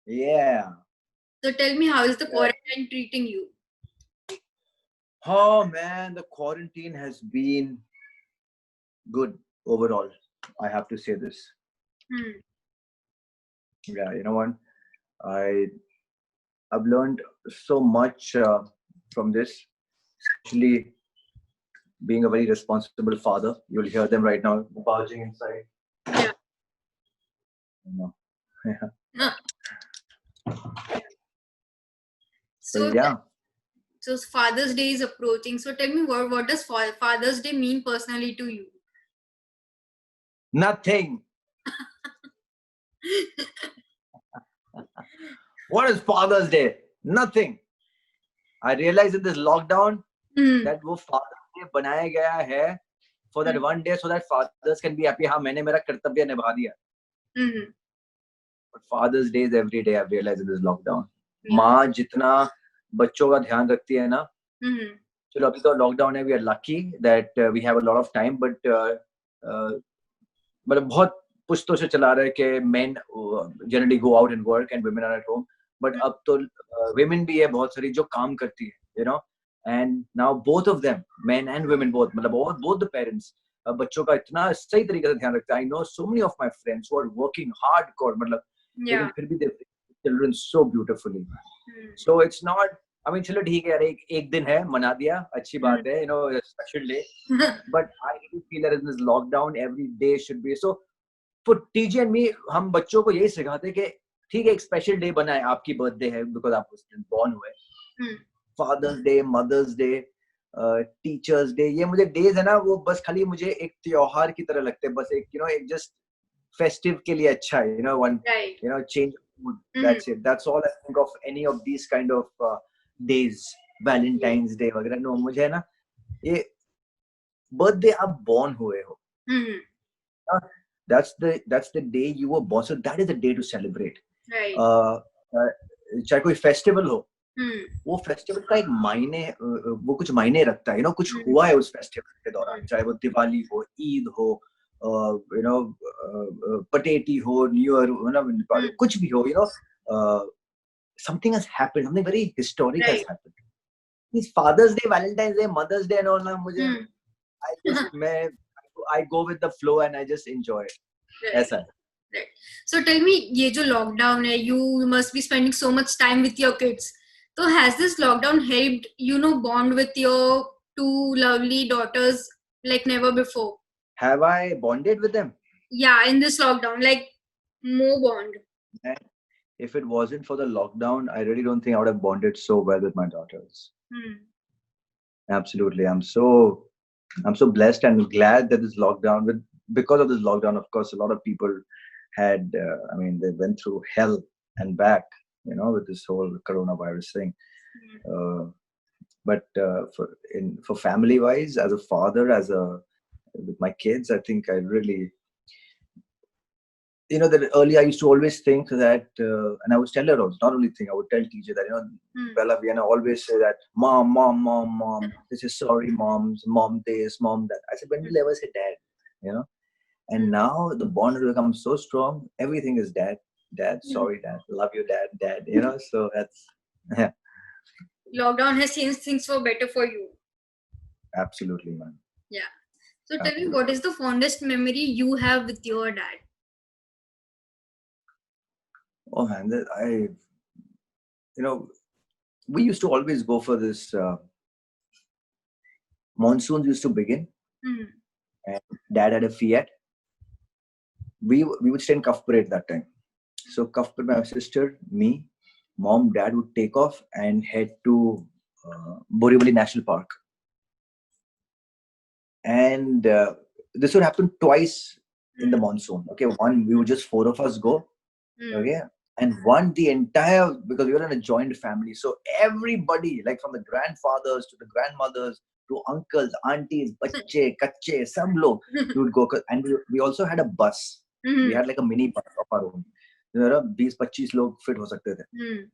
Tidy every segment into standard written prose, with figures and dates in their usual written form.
Yeah. So tell me, how is the quarantine treating you? Oh man, the quarantine has been good overall. I have to say this. Hmm. Yeah, you know what? I I've learned so much from this, especially being a very responsible father. You'll hear them right now barging inside. Yeah. You know. Yeah. No. So So, yeah, so Father's Day is approaching. So tell me, what does Father's Day mean personally to you? nothing. What is Father's Day? Nothing. I realize in this lockdown that वो Father's Day बनाया गया है for that one day so that fathers can be happy. हाँ मैंने मेरा कर्तव्य निभा दिया. But Father's Day is every day. I've realized in this lockdown. माँ जितना बच्चों का ध्यान रखती है ना. चलो अभी तो लॉकडाउन है. We are lucky that we have a lot of time, but मतलब बहुत पुश्तों से चला रहा है कि men generally go out and work and women are at home. But अब तो women भी है बहुत सारी जो काम करती है, you know. And now both of them, men and women both, मतलब both the parents बच्चों का इतना सही तरीके से ध्यान रखते हैं. I know so many of my friends who are working hardcore, मतलब लेकिन फिर भी they children so beautifully. So it's not. I mean, चलो ठीक है यार, एक दिन है, मना दिया, अच्छी बात है, you know, special day. But I really feel that in this lockdown, every day should be so. For TJ and me, हम बच्चों को यही सिखाते कि ठीक है, एक स्पेशल डे बनाए, आपकी बर्थडे है, बिकॉज आप उस दिन बॉर्न हुए. Father's Day, Mother's Day, Teachers' Day, ये मुझे डेज है ना, वो बस खाली मुझे एक त्योहार की तरह लगते हैं. बस एक यू नो एक जस्ट फेस्टिव के लिए अच्छा है, you know, one you know change mood. That's it. That's all I think of any of these kind of days. Valentine's Day वगैरह नो, मुझे है ना ये बर्थडे आप बॉर्न हुए हो. That's the day you were born. So that is the day to celebrate. Right. चाहे कोई फेस्टिवल हो, वो फेस्टिवल का एक मायने, वो कुछ मायने रखता है, यू नो, कुछ हुआ है उस फेस्टिवल के दौरान. चाहे वो दिवाली हो, ईद हो, यू नो, पटेटी हो, न्यू ईयर, मतलब कुछ भी हो, you know, something has happened, something very historic has happened. It's Father's Day, Valentine's Day, Mother's Day and all ना, मुझे I go with the flow and I just enjoy it. ऐसा है. Right. So tell me, ये जो lockdown है, you must be spending so much time with your kids. So has this lockdown helped, you know, bond with your two lovely daughters like never before? Have I bonded with them? Yeah, in this lockdown, like more bond. And if it wasn't for the lockdown, I really don't think I would have bonded so well with my daughters. Absolutely. I'm so blessed and glad that this lockdown, because of this lockdown, of course, a lot of people had, I mean, they went through hell and back, you know, with this whole coronavirus thing. But for family wise, as a father, with my kids, I think I really, you know, that earlier I used to always think that, and I would tell her also, not only think, I would tell TJ that, you know, Bella Vienna always say that, mom, this is sorry, mom this, mom that. I said, when will you ever say dad, you know? And now the bond has become so strong, everything is dad, sorry, dad, love you, dad, you know, so that's, yeah. Lockdown has changed things for better for you. Absolutely, man. Yeah. So tell me, what is the fondest memory you have with your dad? Oh man, you know, we used to always go for this, monsoons used to begin, and dad had a Fiat. We would stay in Kafpur that time. So Kafpur, my sister, me, mom, dad would take off and head to Borivali National Park. And this would happen twice in the monsoon. Okay, one, we would just 4 of us go. Okay, and one, the entire, because we were in a joint family, so everybody, like from the grandfathers to the grandmothers to uncles, aunties, bacche, kacche, some log, we would go. And we also had a bus. We had like a mini bus of our own. You know, 20-25 log fit ho sakte the.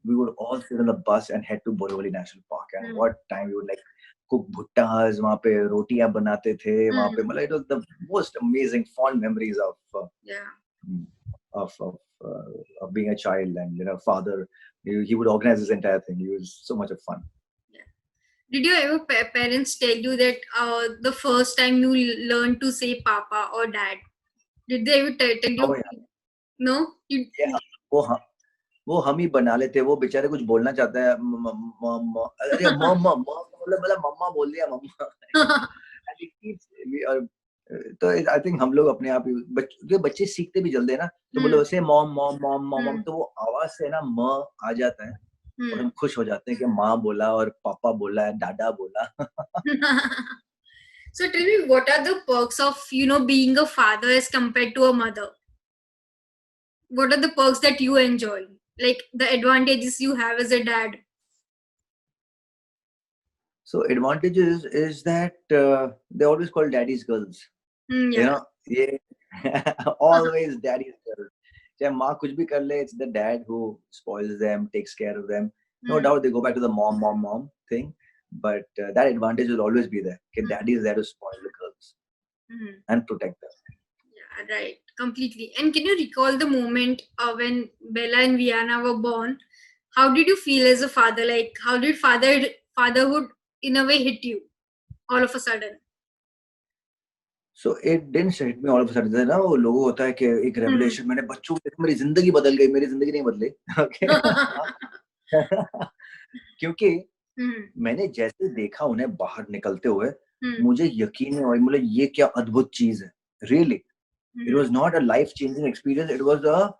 We would all sit on the bus and head to Borivali National Park. And what time we would like cook bhuttas, वहाँ पे रोटियां बनाते थे, वहाँ पे, मतलब it was the most amazing fond memories of of being a child and father. He would organize this entire thing. He was so much of fun. Did your ever parents tell you that the first time you learned to say Papa or Dad? Did they ever tell you? Oh, yeah. No? Yeah. वो हम ही बना लेते, वो बेचारे कुछ बोलना चाहता है, अरे मम्मा मम्मा बोल दिया मम्मा. तो आई थिंक हम लोग अपने आप ही बच्चे सीखते भी जल्दी है ना, तो बोलो वैसे मॉम मॉम मॉम मॉम, तो वो आवाज से ना म आ जाता है और हम खुश हो जाते हैं कि माँ बोला और पापा बोला है, दादा बोला. So tell me, what are the perks of being a father as compared to a mother? What are the perks that you enjoy? Like the advantages you have as a dad? So advantages is that they always call daddy's girls. Yeah. Always daddy's girls. चाहे माँ कुछ भी कर ले, it's the dad who spoils them, takes care of them. No doubt they go back to the mom thing, but that advantage will always be there. Okay, daddy is there to spoil the girls and protect them. Yeah, right. Completely. And can you recall the moment when Bella and Viana were born? How did you feel as a father? Like, how did fatherhood in a way hit you all of a sudden? So it didn't hit me all of a sudden. ना वो लोगों होता है कि एक revelation, मैंने बच्चों को मेरी जिंदगी बदल गई, मेरी जिंदगी नहीं बदली. Okay. क्योंकि मैंने जैसे देखा उन्हें बाहर निकलते हुए, मुझे यकीन नहीं हुआ, मतलब ये क्या अद्भुत चीज है. Really, it was not a life-changing experience. It was a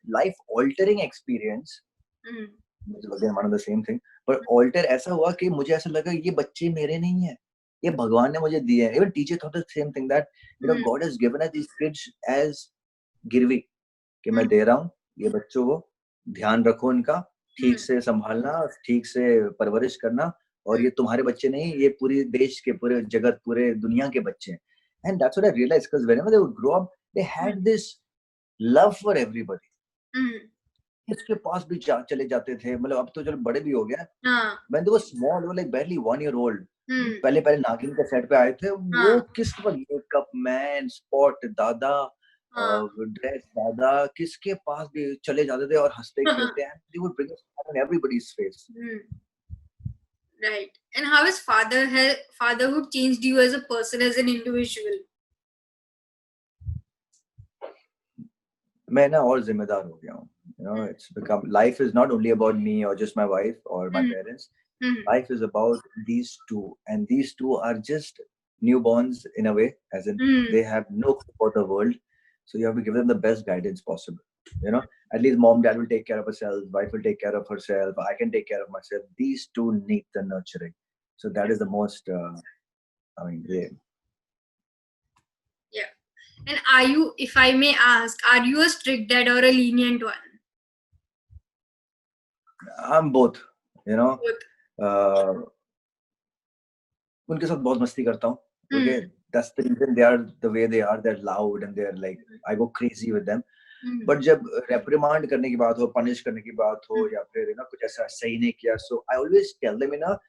life-altering experience. Again, one of the same thing. But alter ऐसा हुआ कि मुझे ऐसा लगा ये बच्चे मेरे नहीं है, ये भगवान ने मुझे दिए हैं. Even teacher thought the same thing, that God has given us these kids as गिरवी, कि मैं दे रहा हूँ ये बच्चों को, ध्यान रखो इनका, ठीक से संभालना, ठीक से परवरिश करना, और ये तुम्हारे बच्चे नहीं, ये पूरी देश के, पूरे जगत, पूरे दुनिया के बच्चे हैं. And that's what I realized, because whenever they would grow up, they had this love for everybody. इसके पास भी चले जाते थे, मतलब अब तो चलो बड़े भी हो गए. When they were small, they were like barely 1 year old. पहले नागिन के सेट पे आए थे, वो किसके पास, मेकअप मैन, स्पॉट दादा, ड्रेस दादा, किसके पास भी चले जाते थे और हंसते खेलते हैं. They would bring a smile on everybody's face. Right. And how has fatherhood changed you as a person, as an individual? मैं ना और जिम्मेदार हो गया हूँ. It's become, life is not only about me or just my wife or my parents. Life is about these two, and these two are just newborns in a way, as in they have no clue about the world, so you have to give them the best guidance possible. At least mom, dad will take care of herself, wife will take care of herself, I can take care of myself. These two need the nurturing, so that is the most yeah. And are you, if I may ask, are you a strict dad or a lenient one? I'm both. उनके साथ बहुत मस्ती करता हूँ. Okay, that's the reason they are the way they are. They're loud and they're like, I go crazy with them. But जब reprimand करने की बात हो, punish करने की बात हो, या फिर कुछ ऐसा सही नहीं किया, so I always tell them in a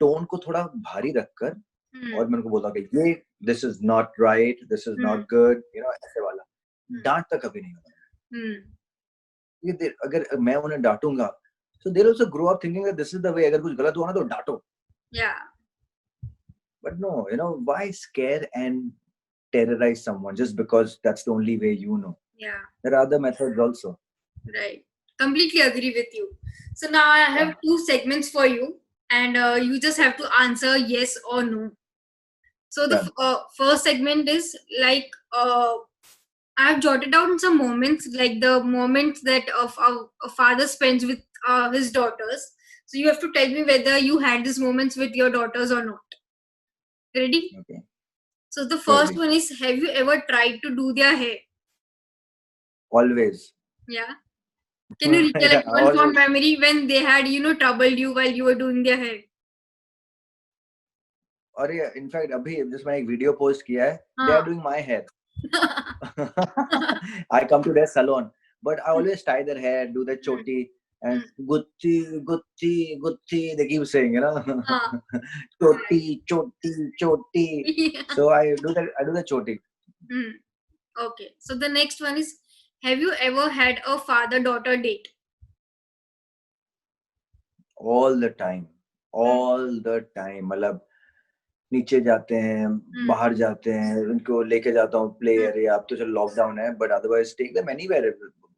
tone को थोड़ा भारी रखकर, और मैं उनको बोलता हूँ कि ये this is not right, this is not good, ऐसे वाला. डांट तक कभी नहीं होता. अगर मैं उन्हें डांटूंगा, so they'll also grow up thinking that this is the way. अगर कुछ गलत हुआ ना तो डांटो. Yeah. But no, why scare and terrorize someone just because that's the only way you know? Yeah. There are other methods also. Right. Completely agree with you. So now I have 2 segments for you, and you just have to answer yes or no. So the first segment is like, I've jotted down some moments, like the moments that a father spends with his daughters. So you have to tell me whether you had these moments with your daughters or not. Ready? Okay. So the first one is, have you ever tried to do their hair? Always. Yeah. Can you recollect one fond memory when they had, troubled you while you were doing their hair? और in fact अभी just मैंने एक video post किया है. They are doing my hair. I come to their salon, but I always tie their hair, do the choti, and Gucci, Gucci, Gucci. They keep saying, choti, choti, choti. So I do the choti. Okay. So the next one is, have you ever had a father-daughter date? all the time मतलब नीचे जाते हैं, बाहर जाते हैं, उनको लेके जाता हूँ प्ले एरिया। अब तो चलो लॉकडाउन है, but otherwise take them anywhere.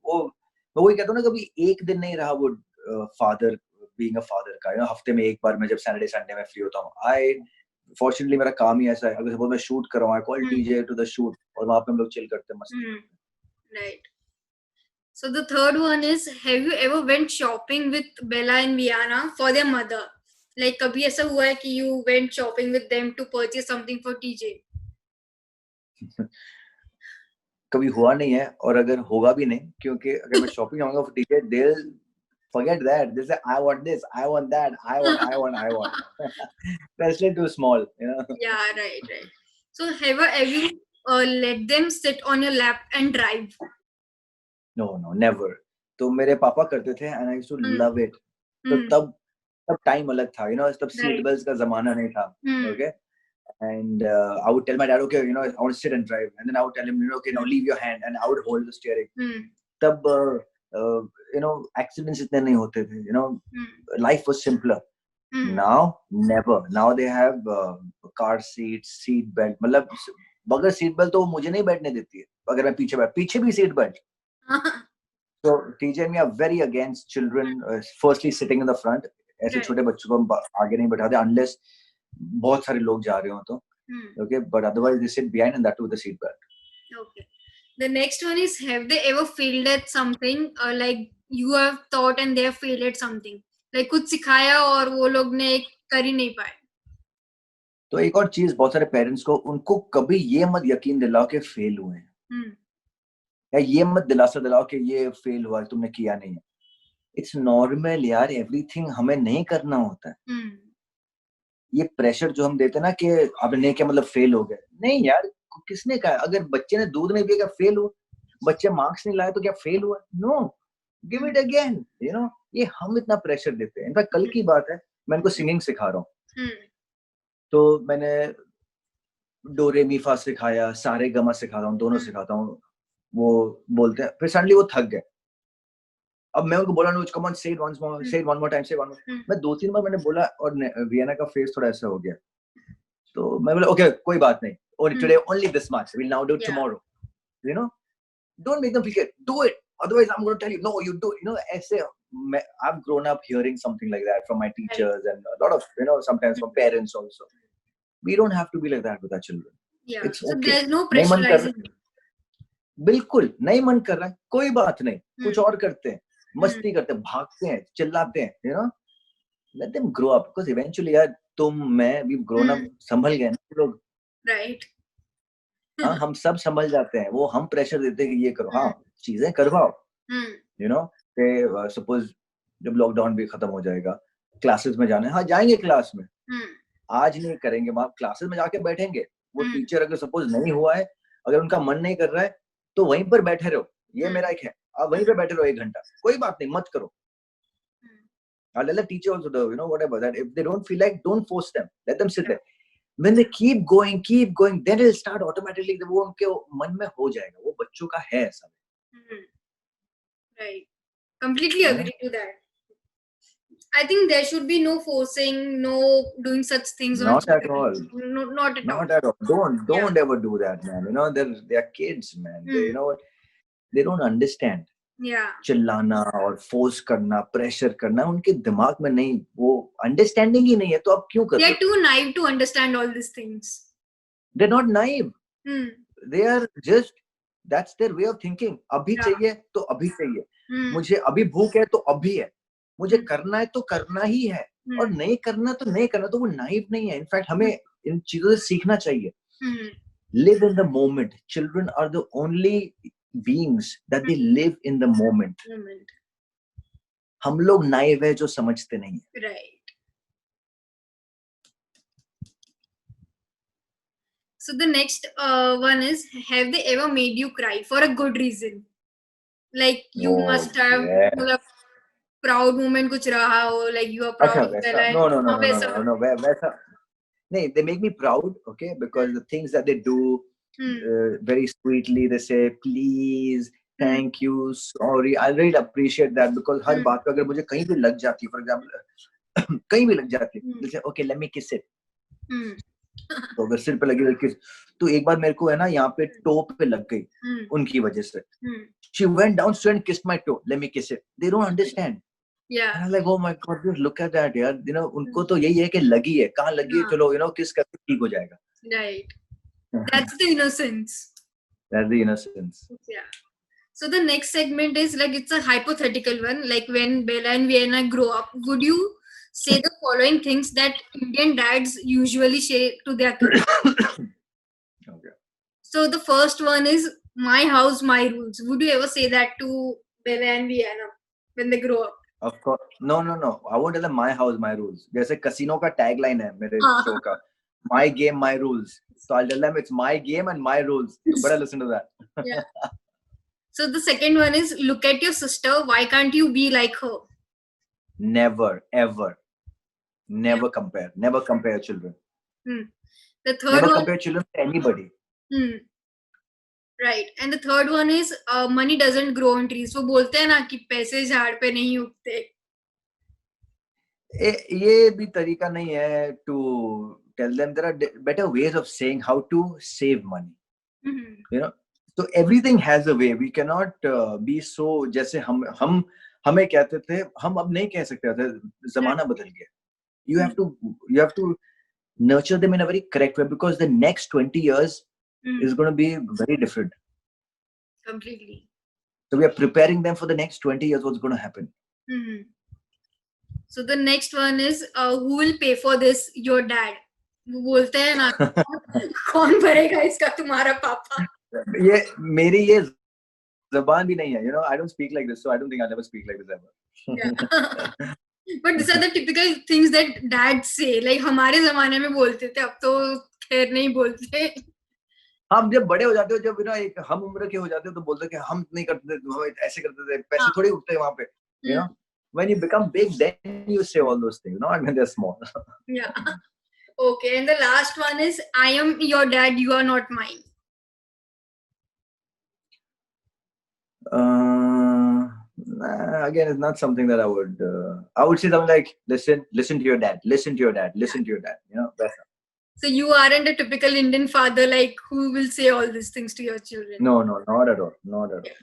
वो मैं वही कहता हूँ ना, कभी एक दिन नहीं रहा वो फादर बीइंग अ फादर का। हफ्ते में एक बार मैं जब सैटरडे संडे में फ्री होता हूँ, आई फॉर्चुनेटली मेरा काम ही ऐसा है, अगर सपोज मैं शूट कर रहा हूँ, I call TJ to the shoot, और वहां पे हम लोग चिल करते हैं, मस्ती करते हैं। Right. So the third one is, have you ever went shopping with Bella and Viana for their mother? Like कभी ऐसा हुआ है कि you went shopping with them to purchase something for TJ? कभी हुआ नहीं है, और अगर होगा भी नहीं, क्योंकि अगर मैं शॉपिंग जाऊंगा for TJ, they'll forget that. They say, I want this, I want that, I want. That's little too small, you know. Yeah, right. So have you let them sit on your lap and drive? No, never. तो मेरे पापा करते थे, and I used to love it. तो तब time अलग था, you know, तब सीट बेल्ट का जमाना नहीं था, okay? And I would tell my dad, okay, you know, I want to sit and drive, and then I would tell him, you know, okay, now leave your hand, and I would hold the steering. तब you know, accidents इतने नहीं होते थे, you know, life was simpler. Now never. Now they have car seats, seat belt. मतलब बगैर seat belt तो मुझे नहीं बैठने देती है, अगर मैं पीछे भी seat belt. So TJ and me are very against children firstly sitting in the front. ऐसे छोटे बच्चों को हम आगे नहीं बैठाते unless बहुत सारे लोग जा रहे हो तो, okay, but otherwise they sit behind, and that with the seat belt. Okay. The next one is, have they ever failed at something, like you have taught and they have failed at something? Like कुछ सिखाया और वो लोग ने कर ही नहीं पाए। तो एक और चीज, बहुत सारे पेरेंट्स को, उनको कभी ये मत यकीन दिलाओ कि फेल हुए हैं, या ये मत दिलासा दिलाओ कि ये फेल हुआ, तुमने किया नहीं है। इट्स नॉर्मल यार, एवरीथिंग हमें नहीं करना होता है। ये प्रेशर जो हम देते हैं ना कि आपने क्या मतलब फेल हो गए, नहीं यार, किसने कहा? अगर बच्चे ने दूध नहीं पिया क्या फेल हुआ? बच्चे मार्क्स नहीं लाए तो क्या फेल हुआ? No, give it again, you know. ये हम इतना प्रेशर देते हैं। इनफैक्ट कल की बात है, मैं इनको सिंगिंग सिखा रहा हूँ, तो मैंने डो रे मी फा सिखाया, सारे गमा सिखाता हूँ, दोनों सिखाता हूँ। वो बोलते हैं, फिर सडनली वो थक गए। अब मैं उनको बोला, कम ऑन, से इट वंस मोर, से इट वन मोर टाइम, से वन मोर। मैं 2-3 बार मैंने बोला, और वियना का फेस थोड़ा ऐसा हो गया, तो मैं बोला ओके कोई बात नहीं, only today, only this much, we'll now do it tomorrow, you know, don't make them feel, do it, otherwise I'm going to tell you, no, you do it, you know. ऐसे I've grown up hearing something like that from my teachers, and a lot of, you know, sometimes from parents also. We don't have to be like that with our children. It's so okay. there's no pressurizing. बिल्कुल नहीं मन कर रहा है, कोई बात नहीं, कुछ और करते हैं, मस्ती करते हैं, भागते हैं, चिल्लाते हैं, you know, let them grow up, because eventually यार तुम, मैं, we've grown up, संभल गए ना लोग, राइट। हाँ, हम सब संभल जाते हैं। वो हम प्रेशर देते हैं कि ये करो, हाँ चीजें करवाओ, यू नो। सपोज जब लॉकडाउन भी खत्म हो जाएगा, क्लासेस में जाना है, हाँ जाएंगे क्लास में, आज नहीं करेंगे, वहां क्लासेस में जाके बैठेंगे। वो टीचर अगर सपोज नहीं हुआ है, अगर उनका मन नहीं कर रहा है, तो वहीं पर बैठे रहो। ये मेरा एक है, आप वहीं पे बैठे रहो 1 घंटा, कोई बात नहीं, मत करो। I'll let the teacher also do, you know, whatever, that if they don't feel like, don't force them, let them sit there. When they keep going, then it'll start automatically, वो उनके मन में हो जाएगा, वो बच्चों का है ऐसा। Right. Completely agree to that. I think there should be no forcing, no doing such things. Not at all. No, not at all. Not at all. Don't ever do that, man. You know, they're kids, man. They, you know what? They don't understand. Yeah. चिल्लाना और force करना, pressure करना, उनके दिमाग में नहीं, वो understanding ही नहीं है, तो आप क्यों कर रहे हो? They're too naive to understand all these things. They're not naive. They are just, that's their way of thinking. अभी चाहिए तो अभी चाहिए, मुझे अभी भूख है तो अभी है, मुझे करना है तो करना ही है, और नहीं करना तो नहीं करना। तो वो नाइव नहीं है। इनफैक्ट हमें इन चीजों से सीखना चाहिए। Live in the moment. Children are the only beings that they live in the moment. हम लोग नाइव है जो समझते नहीं है। Right. So the next one is, have they ever made you cry for a good reason? Like you must have proud moment कुछ रहा हो, like you are proud of their life. No, वैसा नहीं, they make me proud, okay, because the things that they do very sweetly, they say please, thank you, sorry, I really appreciate that, because her Hmm. बात पे अगर मुझे कहीं भी लग जाती है, for example कहीं भी लग जाती है, Hmm. जैसे okay let me kiss it, Hmm. तो अगर सिर पे लगी किस, तो एक बार मेरे को है ना यहाँ पे टो पे लग गई Hmm. उनकी वजह से, Hmm. she went down straight and kissed my toe, let me kiss it, they don't understand. Yeah. And I'm like, oh my god, just look at that यार, you know, उनको तो यही है कि लगी है, कहाँ लगी है, हाँ. चलो you know किस करके ठीक हो जाएगा. Right. That's the innocence. That's the innocence. Yeah. So the next segment is like, it's a hypothetical one. Like, when Bella and Vienna grow up, would you say the following things that Indian dads usually say to their kids? Okay. So the first one is, my house, my rules. Would you ever say that to Bella and Vienna when they grow up? Of course. No. I won't tell them my house, my rules. जैसे casino का tagline है मेरे हाँ. show का, my game, my rules. So I'll tell them it's my game and my rules. You better listen to that. Yeah. So the second one is, look at your sister. Why can't you be like her? Never, ever, never compare. Never compare your children. The third Never one. compare children to anybody. Right. And the third one is, money doesn't grow on trees. वो बोलते हैं ना कि पैसे झाड़ पे नहीं उगते. ये भी तरीका नहीं है to tell them. There are better ways of saying how to save money. You know, so everything has a way. We cannot be so, जैसे हम हमें कहते थे, हम अब नहीं कह सकते थे, जमाना बदल गया. You have to nurture them in a very correct way, because the next 20 years is going to be very different. Completely. So we are preparing them for the next 20 years, what's going to happen. So the next one is, who will pay for this? Your dad. वो बोलते हैं ना, कौन भरेगा इसका, तुम्हारा पापा. ये मेरी ये ज़बान भी नहीं है. You know, I don't speak like this, so I don't think I'll ever speak like this ever. Yeah. But these are the typical things that dads say. Like, हमारे जमाने में बोलते थे, अब तो खैर नहीं बोलते. हम जब बड़े हो जाते हो, जब ना एक हम उम्र के हो जाते हो, तो बोलते कि हम नहीं करते थे, हम ऐसे करते थे, पैसे थोड़ी उठते वहां पे. You know, when you become big, then you say all those things, not when they're small. Yeah. Okay, and the last one is, I am your dad, you are not mine. Again, it's not something that I would say something like, listen to your dad, listen to your dad, listen to your dad. You know, that's not. So you aren't a typical Indian father, like, who will say all these things to your children. No, not at all, not at all.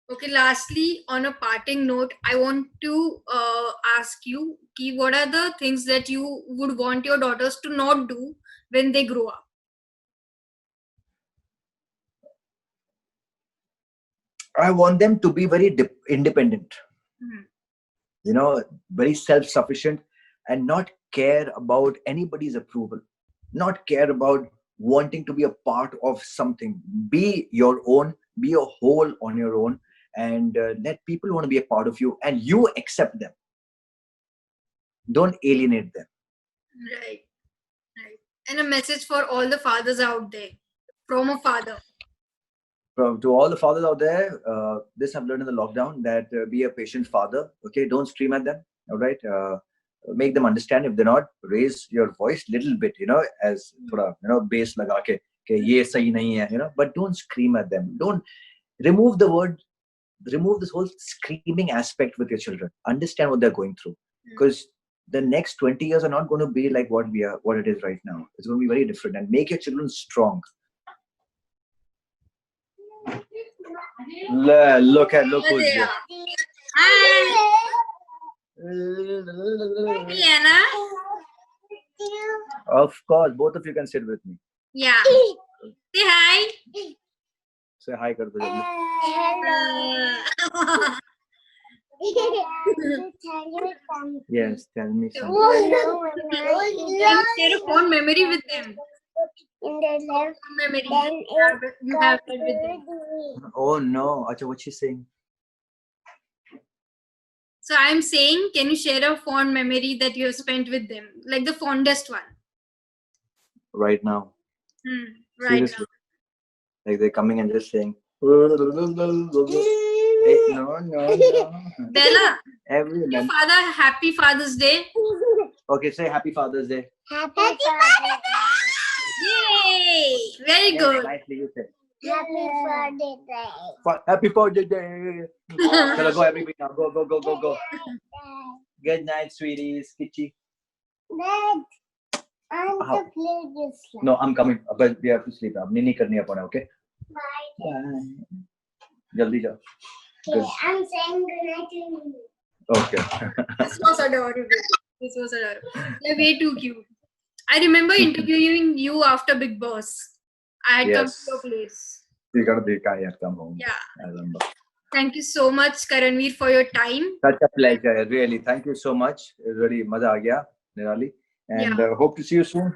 Okay, lastly, on a parting note, I want to ask you, what are the things that you would want your daughters to not do when they grow up? I want them to be very independent. You know, very self-sufficient, and not care about anybody's approval, not care about wanting to be a part of something. Be your own, be a whole on your own, and let people want to be a part of you, and you accept them. Don't alienate them. Right. And a message for all the fathers out there, from a father. To all the fathers out there, this I've learned in the lockdown, that be a patient father. Okay, don't scream at them. All right, make them understand. If they're not, raise your voice little bit. You know, as thoda, you know, bass laga ke ye sahi nahi hai. You know, but don't scream at them. Don't remove this whole screaming aspect with your children. Understand what they're going through, because the next 20 years are not going to be like what it is right now. It's going to be very different. And make your children strong. Look who's here. Hi. Vienna. Of course, both of you can sit with me. Yeah. Say hi. Say hi, kar do jaldi. Yes, tell me something. Share a fond memory with them. In the left, Memory then you have with them. Oh no, Acha, what's she saying? So I'm saying, can you share a fond memory that you have spent with them, like the fondest one? Right now. Right. Seriously. Now. Like they're coming and just saying. Hey, no. Bella, Every your father, happy Father's Day. Okay, say happy Father's Day. Happy Father's Day. Yay! Very Yes, good. nicely you said. Happy Father's Day. Happy Father's Day. Chalo, go everybody now. Go. Good night, sweeties. Kitchi. Dad, I'm How? to play this one. No, I'm coming. But we have to sleep. अब नहीं करनी अपन, okay? Bye. Bye. जल्दी जाओ. Okay, I'm saying good night to you. Okay. This was adorable. They're way too cute. I remember interviewing you after Big Boss. I had come Yes. to your place. You gotta be kind. Come home. Yeah. I remember. Thank you so much, Karanveer, for your time. Such a pleasure. Really. Thank you so much. It really मजा आ गया, Nirali. And Yeah. hope to see you soon.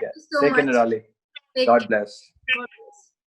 Thank you so Take care, much. Nirali. Take God care. bless. God bless.